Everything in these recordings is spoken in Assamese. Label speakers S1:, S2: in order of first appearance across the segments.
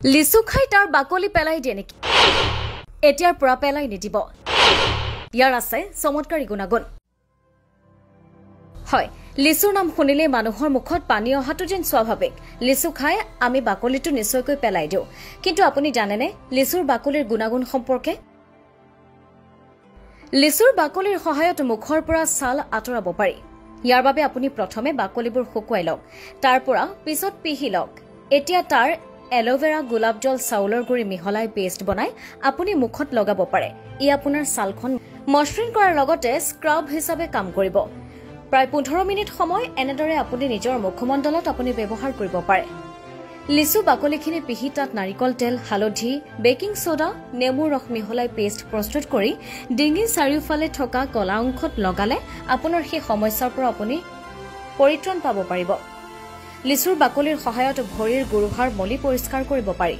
S1: লিচু খাই তাৰ বাকলি পেলাই দিয়ে নেকি? এতিয়াৰ পৰা পেলাই নিদিব। ইয়াৰ আছে চমৎকাৰী গুণাগুণ। হয়, লিচুৰ নাম শুনিলে মানুহৰ মুখত পানী অহাটো যেন স্বাভাৱিক। লিচু খাই আমি বাকলিটো নিশ্চয়কৈ পেলাই দিওঁ। কিন্তু আপুনি জানেনে লিচুৰ বাকলিৰ গুণাগুণ সম্পৰ্কে? লিচুৰ বাকলিৰ সহায়ত মুখৰ পৰা ছাল আঁতৰাব পাৰি। ইয়াৰ বাবে আপুনি প্ৰথমে বাকলিবোৰ শুকুৱাই লওক, তাৰ পৰা পিছত পিহি লওক। এতিয়া তাৰ এল'ভেৰা, গোলাপ জল, চাউলৰ গুড়ি মিহলাই পেষ্ট বনাই আপুনি মুখত লগাব পাৰে। ই আপোনাৰ ছালখন মসৃণ কৰাৰ লগতে স্ক্ৰাব হিচাপে কাম কৰিব। প্ৰায় 15 মিনিট সময় এনেদৰে আপুনি নিজৰ মুখমণ্ডলত আপুনি ব্যৱহাৰ কৰিব পাৰে। লিচু বাকলিখিনি পিহি তাত নাৰিকল তেল, হালধি, বেকিং সোডা, নেমুৰ ৰস মিহলাই পেষ্ট প্ৰস্তুত কৰি ডিঙিৰ চাৰিওফালে থকা কলা অংশত লগালে আপোনাৰ সেই সমস্যাৰ পৰা আপুনি পৰিত্ৰাণ পাব পাৰিব। লিচুৰ বাকলিৰ সহায়ত ভৰিৰ গুৰুহাৰ মলি পৰিষ্কাৰ কৰিব পাৰি।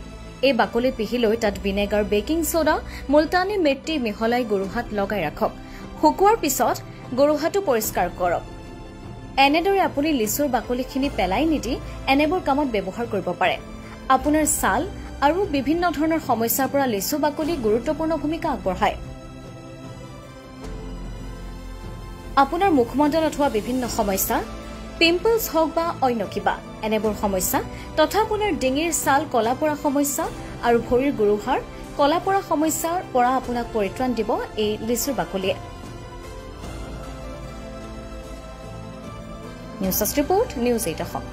S1: এই বাকলি পিহি লৈ তাত ভিনেগাৰ, বেকিং সোডা, মুলতানী মিট্টি মিহলাই গুৰুহাত লগাই ৰাখক। শুকুৱাৰ পিছত গুৰুহাটো পৰিষ্কাৰ কৰক। এনেদৰে আপুনি লিচুৰ বাকলিখিনি পেলাই নিদি এনেবোৰ কামত ব্যৱহাৰ কৰিব পাৰে। আপোনাৰ ছাল আৰু বিভিন্ন ধৰণৰ সমস্যাৰ পৰা লিচু বাকলি গুৰুত্বপূৰ্ণ ভূমিকা আগবঢ়ায়। আপোনাৰ মুখমণ্ডলত হোৱা বিভিন্ন সমস্যা, পিম্পলছ হওক বা অন্য কিবা, এনেবোৰ সমস্যা তথা আপোনাৰ ডিঙিৰ ছাল কলা পৰা সমস্যা আৰু ভৰিৰ গুৰুহাৰ কলা পৰা সমস্যাৰ পৰা আপোনাক পৰিত্ৰাণ দিব এই লিচুৰ বাকলিয়ে। News report, news 8 Assam.